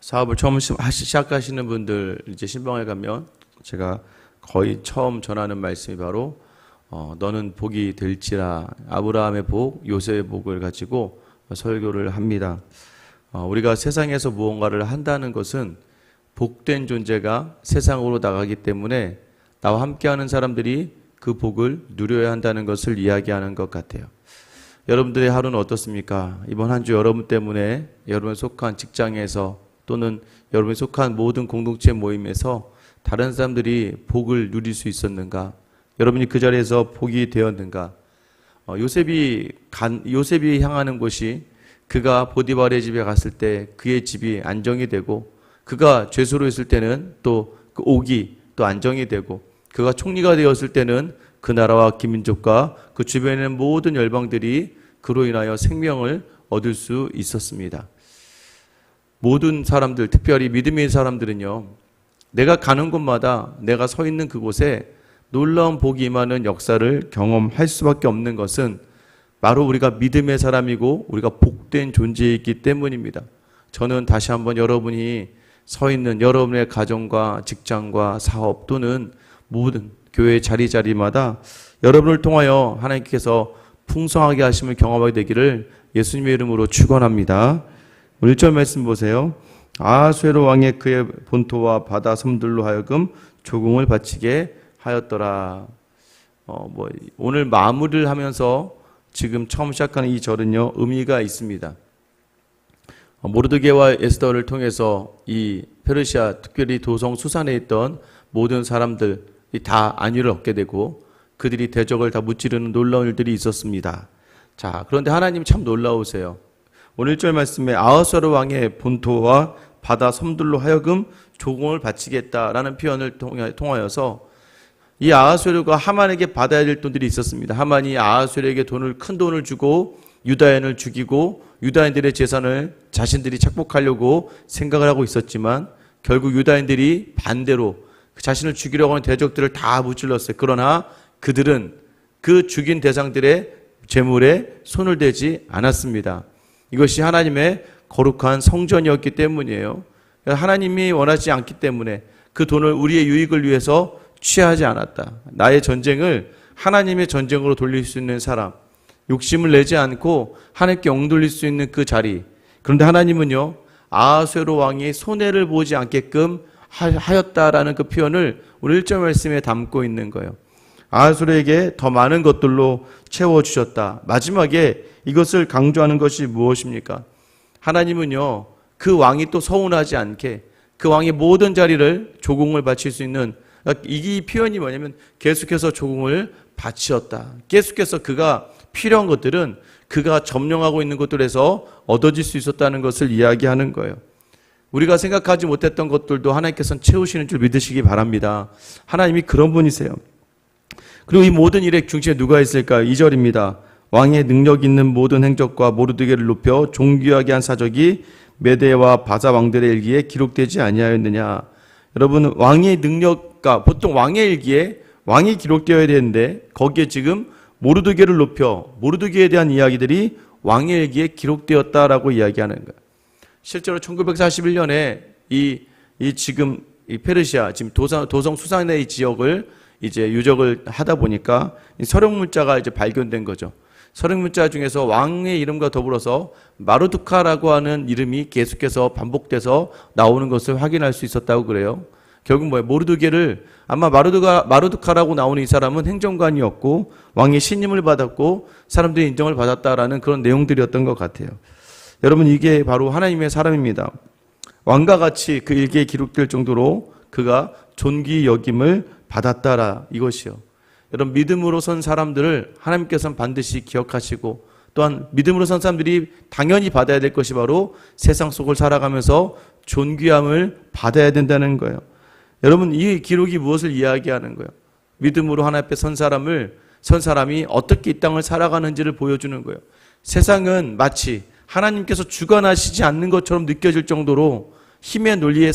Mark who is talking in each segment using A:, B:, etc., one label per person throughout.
A: 사업을 처음 시작하시는 분들 이제 신방에 가면 제가 거의 처음 전하는 말씀이 바로 너는 복이 될지라, 아브라함의 복, 요셉의 복을 가지고 설교를 합니다. 우리가 세상에서 무언가를 한다는 것은 복된 존재가 세상으로 나가기 때문에 나와 함께하는 사람들이 그 복을 누려야 한다는 것을 이야기하는 것 같아요. 여러분들의 하루는 어떻습니까? 이번 한 주 여러분 때문에 여러분 속한 직장에서 또는 여러분이 속한 모든 공동체 모임에서 다른 사람들이 복을 누릴 수 있었는가? 여러분이 그 자리에서 복이 되었는가? 요셉이 향하는 곳이 그가 보디발의 집에 갔을 때 그의 집이 안정이 되고, 그가 죄수로 있을 때는 또 그 옥이 또 안정이 되고, 그가 총리가 되었을 때는 그 나라와 기민족과 그 주변에 있는 모든 열방들이 그로 인하여 생명을 얻을 수 있었습니다. 모든 사람들, 특별히 믿음의 사람들은요, 내가 가는 곳마다 내가 서 있는 그곳에 놀라운 복이 임하는 역사를 경험할 수밖에 없는 것은 바로 우리가 믿음의 사람이고 우리가 복된 존재이기 때문입니다. 저는 다시 한번 여러분이 서 있는 여러분의 가정과 직장과 사업 또는 모든 교회 자리마다 여러분을 통하여 하나님께서 풍성하게 하심을 경험하게 되기를 예수님의 이름으로 축원합니다. 1절 말씀 보세요. 아하수에로 왕의 그의 본토와 바다 섬들로 하여금 조공을 바치게 하였더라. 오늘 마무리를 하면서 지금 처음 시작하는 이 절은요, 의미가 있습니다. 모르드게와 에스더를 통해서 이 페르시아, 특별히 도성 수산에 있던 모든 사람들이 다 안위를 얻게 되고 그들이 대적을 다 무찌르는 놀라운 일들이 있었습니다. 자, 그런데 하나님이 참 놀라우세요. 오늘 1절 말씀에 아하수에로 왕의 본토와 바다 섬들로 하여금 조공을 바치겠다라는 표현을 통하여서 이 아하수에로가 하만에게 받아야 될 돈들이 있었습니다. 하만이 아하수에로에게 큰 돈을 주고 유다인을 죽이고 유다인들의 재산을 자신들이 착복하려고 생각을 하고 있었지만 결국 유다인들이 반대로 자신을 죽이려고 하는 대적들을 다 무찔렀어요. 그러나 그들은 그 죽인 대상들의 재물에 손을 대지 않았습니다. 이것이 하나님의 거룩한 성전이었기 때문이에요. 하나님이 원하지 않기 때문에 그 돈을 우리의 유익을 위해서 취하지 않았다. 나의 전쟁을 하나님의 전쟁으로 돌릴 수 있는 사람, 욕심을 내지 않고 하나님께 엉돌릴 수 있는 그 자리. 그런데 하나님은요, 아하수에로 왕이 손해를 보지 않게끔 하였다라는 그 표현을 오늘 1절 말씀에 담고 있는 거예요. 아하수에로에게 더 많은 것들로 채워주셨다. 마지막에 이것을 강조하는 것이 무엇입니까? 하나님은요, 그 왕이 또 서운하지 않게 그 왕의 모든 자리를 조공을 바칠 수 있는, 이 표현이 뭐냐면 계속해서 조공을 바치었다. 계속해서 그가 필요한 것들은 그가 점령하고 있는 것들에서 얻어질 수 있었다는 것을 이야기하는 거예요. 우리가 생각하지 못했던 것들도 하나님께서는 채우시는 줄 믿으시기 바랍니다. 하나님이 그런 분이세요. 그리고 이 모든 일의 중심에 누가 있을까요? 2절입니다. 왕의 능력 있는 모든 행적과 모르드게를 높여 존귀하게 한 사적이 메대와 바사 왕들의 일기에 기록되지 아니하였느냐. 여러분, 왕의 능력과 보통 왕의 일기에 왕이 기록되어야 되는데 거기에 지금 모르드게를 높여 모르드게에 대한 이야기들이 왕의 일기에 기록되었다라고 이야기하는 거예요. 실제로 1941년에 이 페르시아 지금 도성 수산의 지역을 이제 유적을 하다 보니까 이 서령문자가 이제 발견된 거죠. 서령문자 중에서 왕의 이름과 더불어서 마르두카라고 하는 이름이 계속해서 반복돼서 나오는 것을 확인할 수 있었다고 그래요. 결국 뭐예요? 모르드게를 아마 마르두카라고 나오는 이 사람은 행정관이었고 왕의 신임을 받았고 사람들의 인정을 받았다라는 그런 내용들이었던 것 같아요. 여러분, 이게 바로 하나님의 사람입니다. 왕과 같이 그 일기에 기록될 정도로 그가 존귀 여김을 받았다라, 이것이요. 여러분, 믿음으로 선 사람들을 하나님께서는 반드시 기억하시고 또한 믿음으로 선 사람들이 당연히 받아야 될 것이 바로 세상 속을 살아가면서 존귀함을 받아야 된다는 거예요. 여러분, 이 기록이 무엇을 이야기하는 거예요? 믿음으로 하나님 앞에 선 사람이 어떻게 이 땅을 살아가는지를 보여주는 거예요. 세상은 마치 하나님께서 주관하시지 않는 것처럼 느껴질 정도로 힘의 논리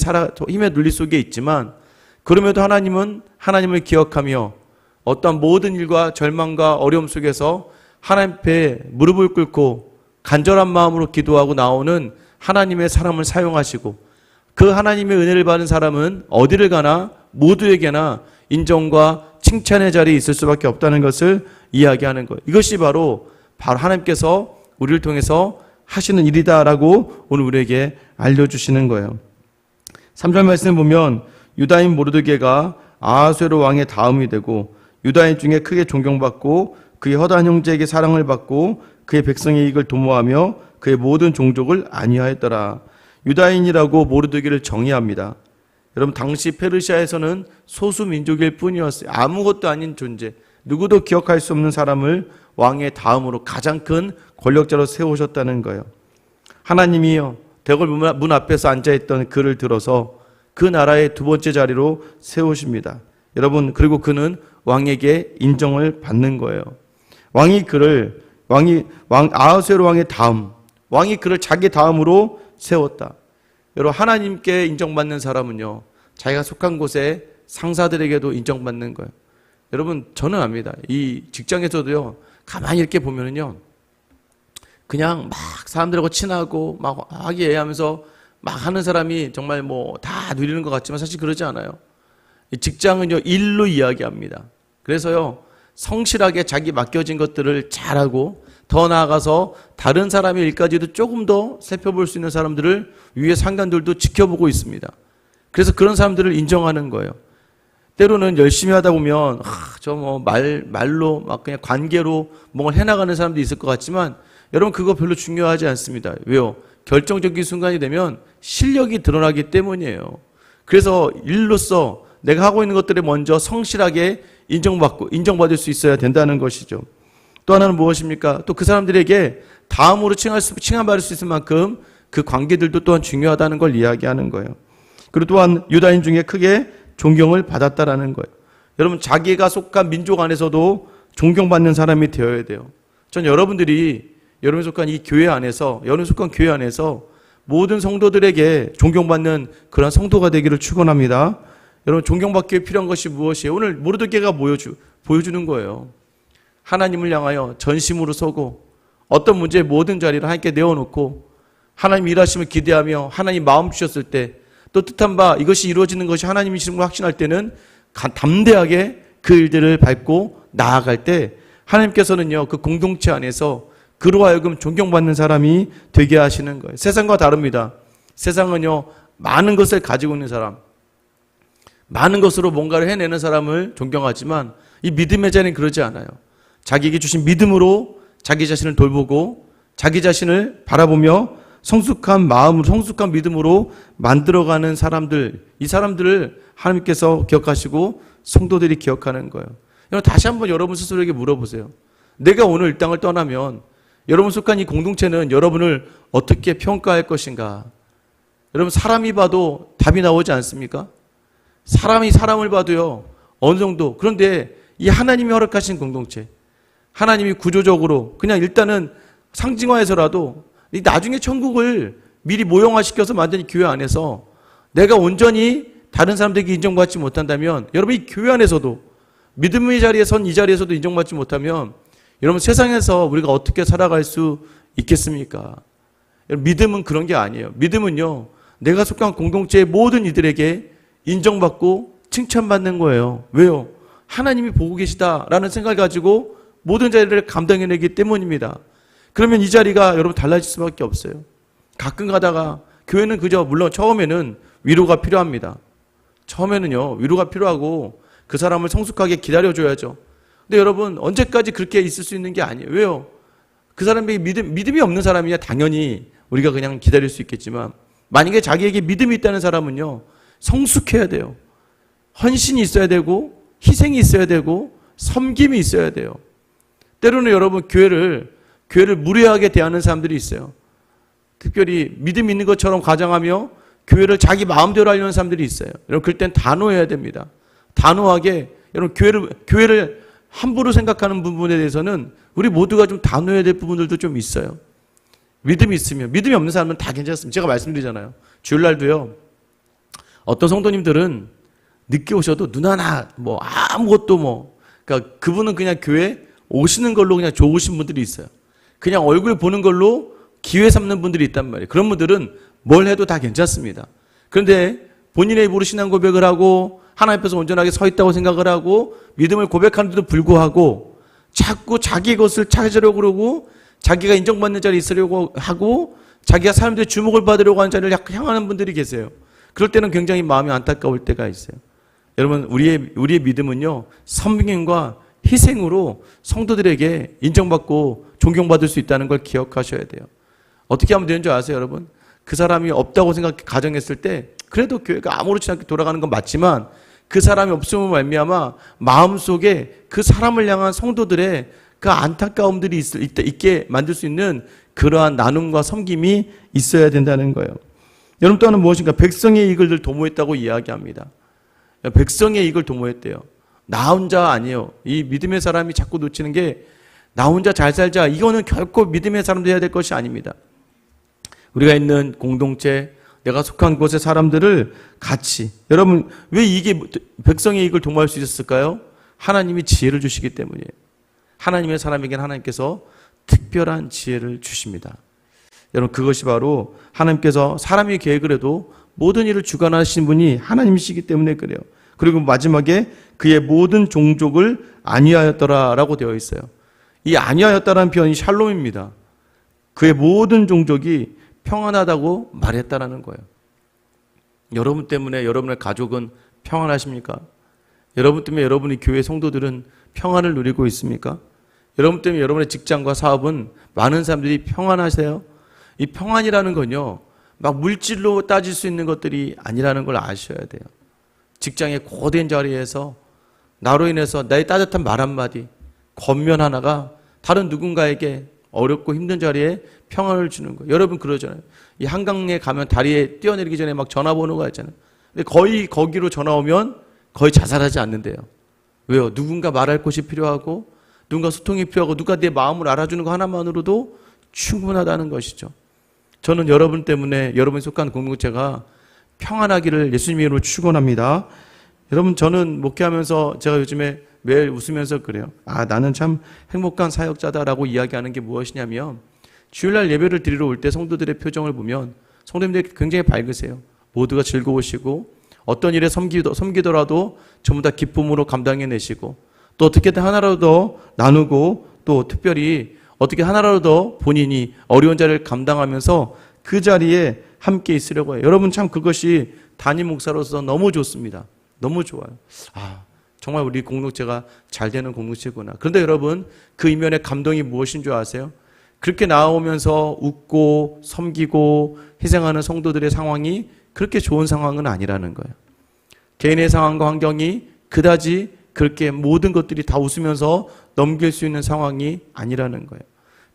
A: 속에 있지만, 그럼에도 하나님은 하나님을 기억하며 어떤 모든 일과 절망과 어려움 속에서 하나님 앞에 무릎을 꿇고 간절한 마음으로 기도하고 나오는 하나님의 사람을 사용하시고, 그 하나님의 은혜를 받은 사람은 어디를 가나 모두에게나 인정과 칭찬의 자리에 있을 수밖에 없다는 것을 이야기하는 거예요. 이것이 바로 하나님께서 우리를 통해서 하시는 일이다라고 오늘 우리에게 알려주시는 거예요. 3절 말씀을 보면 유다인 모르드게가 아하수에로 왕의 다음이 되고 유다인 중에 크게 존경받고 그의 허다한 형제에게 사랑을 받고 그의 백성의 이익을 도모하며 그의 모든 종족을 안위하였더라. 유다인이라고 모르드게를 정의합니다. 여러분, 당시 페르시아에서는 소수 민족일 뿐이었어요. 아무것도 아닌 존재, 누구도 기억할 수 없는 사람을 왕의 다음으로 가장 큰 권력자로 세우셨다는 거예요. 하나님이요, 대궐 문 앞에서 앉아있던 그를 들어서 그 나라의 두 번째 자리로 세우십니다. 여러분, 그리고 그는 왕에게 인정을 받는 거예요. 아하수에로 왕의 다음, 왕이 그를 자기 다음으로 세웠다. 여러분, 하나님께 인정받는 사람은요, 자기가 속한 곳에 상사들에게도 인정받는 거예요. 여러분, 저는 압니다. 이 직장에서도요, 가만히 이렇게 보면은요, 그냥 막 사람들하고 친하고 막 화기애애하면서 막 하는 사람이 정말 뭐 다 누리는 것 같지만 사실 그러지 않아요. 이 직장은요, 일로 이야기합니다. 그래서요, 성실하게 자기 맡겨진 것들을 잘하고 더 나아가서 다른 사람의 일까지도 조금 더 살펴볼 수 있는 사람들을 위에 상관들도 지켜보고 있습니다. 그래서 그런 사람들을 인정하는 거예요. 때로는 열심히 하다 보면 저 뭐 말로 막 그냥 관계로 뭔가 해나가는 사람도 있을 것 같지만 여러분, 그거 별로 중요하지 않습니다. 왜요? 결정적인 순간이 되면 실력이 드러나기 때문이에요. 그래서 일로서 내가 하고 있는 것들에 먼저 성실하게 인정받을 수 있어야 된다는 것이죠. 또 하나는 무엇입니까? 또 그 사람들에게 다음으로 칭함받을 수 있을 만큼 그 관계들도 또한 중요하다는 걸 이야기하는 거예요. 그리고 또한 유다인 중에 크게 존경을 받았다라는 거예요. 여러분, 자기가 속한 민족 안에서도 존경받는 사람이 되어야 돼요. 전 여러분들이 여러분이 속한 이 교회 안에서, 여러분이 속한 교회 안에서 모든 성도들에게 존경받는 그런 성도가 되기를 축원합니다. 여러분, 존경받기 필요한 것이 무엇이에요? 오늘 모르드게가 보여주는 거예요. 하나님을 향하여 전심으로 서고 어떤 문제의 모든 자리를 하나님께 내어놓고 하나님 일하심을 기대하며 하나님 마음 주셨을 때 또 뜻한 바 이것이 이루어지는 것이 하나님이시는 걸 확신할 때는 담대하게 그 일들을 밟고 나아갈 때 하나님께서는요, 그 공동체 안에서 그로 하여금 존경받는 사람이 되게 하시는 거예요. 세상과 다릅니다. 세상은요, 많은 것을 가지고 있는 사람, 많은 것으로 뭔가를 해내는 사람을 존경하지만 이 믿음의 자는 그러지 않아요. 자기에게 주신 믿음으로 자기 자신을 돌보고 자기 자신을 바라보며 성숙한 마음으로, 성숙한 믿음으로 만들어가는 사람들, 이 사람들을 하나님께서 기억하시고 성도들이 기억하는 거예요. 여러분, 다시 한번 여러분 스스로에게 물어보세요. 내가 오늘 이 땅을 떠나면 여러분 속한 이 공동체는 여러분을 어떻게 평가할 것인가? 여러분, 사람이 봐도 답이 나오지 않습니까? 사람이 사람을 봐도요, 어느 정도. 그런데 이 하나님이 허락하신 공동체, 하나님이 구조적으로 그냥 일단은 상징화해서라도 이 나중에 천국을 미리 모형화시켜서 만든 이 교회 안에서 내가 온전히 다른 사람들에게 인정받지 못한다면, 여러분, 이 교회 안에서도 믿음의 자리에 선 이 자리에서도 인정받지 못하면 여러분, 세상에서 우리가 어떻게 살아갈 수 있겠습니까? 여러분, 믿음은 그런 게 아니에요. 믿음은요, 내가 속한 공동체의 모든 이들에게 인정받고 칭찬받는 거예요. 왜요? 하나님이 보고 계시다라는 생각을 가지고 모든 자리를 감당해내기 때문입니다. 그러면 이 자리가 여러분 달라질 수밖에 없어요. 가끔 가다가 교회는 그저 물론 처음에는 위로가 필요합니다. 처음에는요, 위로가 필요하고 그 사람을 성숙하게 기다려줘야죠. 근데 여러분, 언제까지 그렇게 있을 수 있는 게 아니에요. 왜요? 그 사람에게 믿음이 없는 사람이야 당연히 우리가 그냥 기다릴 수 있겠지만, 만약에 자기에게 믿음이 있다는 사람은요, 성숙해야 돼요. 헌신이 있어야 되고 희생이 있어야 되고 섬김이 있어야 돼요. 때로는 여러분, 교회를 무례하게 대하는 사람들이 있어요. 특별히 믿음 있는 것처럼 가장하며 교회를 자기 마음대로 하려는 사람들이 있어요. 여러분, 그럴 땐 단호해야 됩니다. 단호하게, 여러분, 교회를 함부로 생각하는 부분에 대해서는 우리 모두가 좀 단호해야 될 부분들도 좀 있어요. 믿음이 있으면, 믿음이 없는 사람은 다 괜찮습니다. 제가 말씀드리잖아요. 주일날도요, 어떤 성도님들은 늦게 오셔도 눈 하나, 아무것도 그러니까 그분은 그냥 교회 오시는 걸로 그냥 좋으신 분들이 있어요. 그냥 얼굴 보는 걸로 기회 삼는 분들이 있단 말이에요. 그런 분들은 뭘 해도 다 괜찮습니다. 그런데 본인의 입으로 신앙 고백을 하고 하나님 앞에서 온전하게 서 있다고 생각을 하고 믿음을 고백하는데도 불구하고 자꾸 자기 것을 찾으려고 그러고 자기가 인정받는 자리에 있으려고 하고 자기가 사람들의 주목을 받으려고 하는 자리를 향하는 분들이 계세요. 그럴 때는 굉장히 마음이 안타까울 때가 있어요. 여러분, 우리의 믿음은요, 섬김과 희생으로 성도들에게 인정받고 존경받을 수 있다는 걸 기억하셔야 돼요. 어떻게 하면 되는 줄 아세요, 여러분? 그 사람이 없다고 가정했을 때 그래도 교회가 아무렇지 않게 돌아가는 건 맞지만 그 사람이 없음을 말미암아 마음속에 그 사람을 향한 성도들의 그 안타까움들이 있게 만들 수 있는 그러한 나눔과 섬김이 있어야 된다는 거예요. 여러분, 또한 무엇인가? 백성의 이익을 늘 도모했다고 이야기합니다. 백성의 이익을 도모했대요. 나 혼자 아니에요. 이 믿음의 사람이 자꾸 놓치는 게 나 혼자 잘 살자. 이거는 결코 믿음의 사람도 해야 될 것이 아닙니다. 우리가 있는 공동체, 내가 속한 곳의 사람들을 같이, 여러분, 왜 이게 백성의 이익을 도모할 수 있었을까요? 하나님이 지혜를 주시기 때문이에요. 하나님의 사람에게는 하나님께서 특별한 지혜를 주십니다. 여러분, 그것이 바로 하나님께서 사람이 계획을 해도 모든 일을 주관하시는 분이 하나님이시기 때문에 그래요. 그리고 마지막에 그의 모든 종족을 안위하였더라라고 되어 있어요. 이 안위하였다라는 표현이 샬롬입니다. 그의 모든 종족이 평안하다고 말했다라는 거예요. 여러분 때문에 여러분의 가족은 평안하십니까? 여러분 때문에 여러분의 교회 성도들은 평안을 누리고 있습니까? 여러분 때문에 여러분의 직장과 사업은 많은 사람들이 평안하세요? 이 평안이라는 건요, 막 물질로 따질 수 있는 것들이 아니라는 걸 아셔야 돼요. 직장의 고된 자리에서 나로 인해서 나의 따뜻한 말 한마디, 겉면 하나가 다른 누군가에게 어렵고 힘든 자리에 평안을 주는 거예요. 여러분 그러잖아요. 이 한강에 가면 다리에 뛰어내리기 전에 막 전화번호가 있잖아요. 근데 거의 거기로 전화 오면 거의 자살하지 않는데요. 왜요? 누군가 말할 곳이 필요하고 누군가 소통이 필요하고 누가 내 마음을 알아주는 거 하나만으로도 충분하다는 것이죠. 저는 여러분 때문에 여러분이 속한 공동체가 평안하기를 예수님의 이름으로 축원합니다. 여러분, 저는 목회하면서 제가 요즘에 매일 웃으면서 그래요. 나는 참 행복한 사역자다라고 이야기하는 게 무엇이냐면, 주일날 예배를 드리러 올 때 성도들의 표정을 보면 성도님들이 굉장히 밝으세요. 모두가 즐거우시고 어떤 일에 섬기더라도 전부 다 기쁨으로 감당해내시고 또 어떻게든 하나라도 더 나누고 또 특별히 어떻게 하나라도 더 본인이 어려운 자리를 감당하면서 그 자리에 함께 있으려고 해요. 여러분, 참 그것이 담임 목사로서 너무 좋습니다. 너무 좋아요. 정말 우리 공동체가 잘 되는 공동체구나. 그런데 여러분, 그 이면의 감동이 무엇인 줄 아세요? 그렇게 나오면서 웃고 섬기고 희생하는 성도들의 상황이 그렇게 좋은 상황은 아니라는 거예요. 개인의 상황과 환경이 그다지 그렇게 모든 것들이 다 웃으면서 넘길 수 있는 상황이 아니라는 거예요.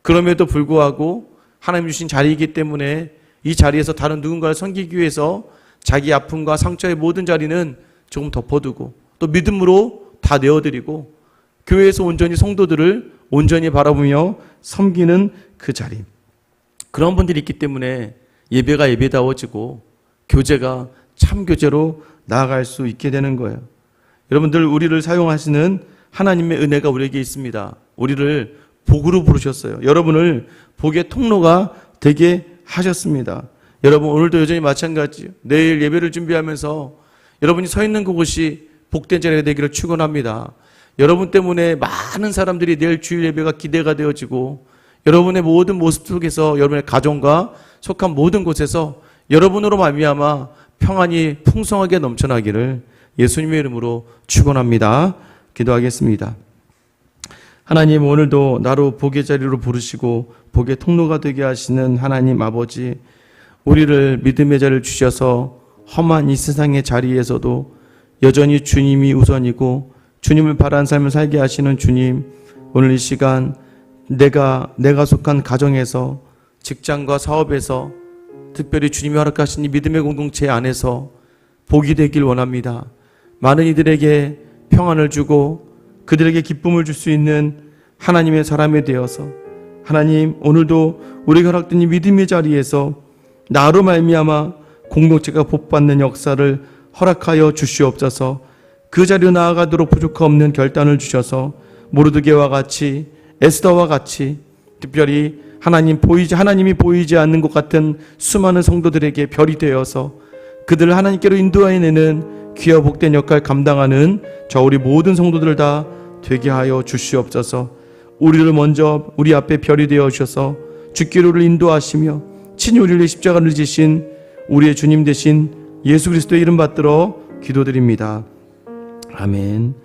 A: 그럼에도 불구하고 하나님 주신 자리이기 때문에 이 자리에서 다른 누군가를 섬기기 위해서 자기 아픔과 상처의 모든 자리는 조금 덮어두고 또 믿음으로 다 내어드리고 교회에서 온전히 성도들을 온전히 바라보며 섬기는 그 자리. 그런 분들이 있기 때문에 예배가 예배다워지고 교제가 참 교제로 나아갈 수 있게 되는 거예요. 여러분들, 우리를 사용하시는 하나님의 은혜가 우리에게 있습니다. 우리를 복으로 부르셨어요. 여러분을 복의 통로가 되게 하셨습니다. 여러분, 오늘도 여전히 마찬가지예요. 내일 예배를 준비하면서 여러분이 서 있는 그곳이 복된 자리가 되기를 축원합니다. 여러분 때문에 많은 사람들이 내일 주일 예배가 기대가 되어지고 여러분의 모든 모습 속에서 여러분의 가정과 속한 모든 곳에서 여러분으로 말미암아 평안이 풍성하게 넘쳐나기를 예수님의 이름으로 축원합니다. 기도하겠습니다. 하나님, 오늘도 나로 복의 자리로 부르시고 복의 통로가 되게 하시는 하나님 아버지, 우리를 믿음의 자리를 주셔서 험한 이 세상의 자리에서도 여전히 주님이 우선이고 주님을 바라는 삶을 살게 하시는 주님, 오늘 이 시간 내가 속한 가정에서, 직장과 사업에서, 특별히 주님이 허락하신 이 믿음의 공동체 안에서 복이 되길 원합니다. 많은 이들에게 평안을 주고 그들에게 기쁨을 줄 수 있는 하나님의 사람이 되어서, 하나님, 오늘도 우리가 허락된 이 믿음의 자리에서 나로 말미암아 공동체가 복받는 역사를 허락하여 주시옵소서. 그 자리로 나아가도록 부족함 없는 결단을 주셔서 모르드게와 같이, 에스더와 같이, 특별히 하나님이 보이지 않는 것 같은 수많은 성도들에게 별이 되어서 그들을 하나님께로 인도해내는 귀하 복된 역할 감당하는 저 우리 모든 성도들 다 되게 하여 주시옵소서. 우리를 먼저 우리 앞에 별이 되어 주셔서 주께로 우리를 인도하시며 친히 우리를 십자가를 지신 우리의 주님 되신 예수 그리스도의 이름 받들어 기도드립니다. 아멘.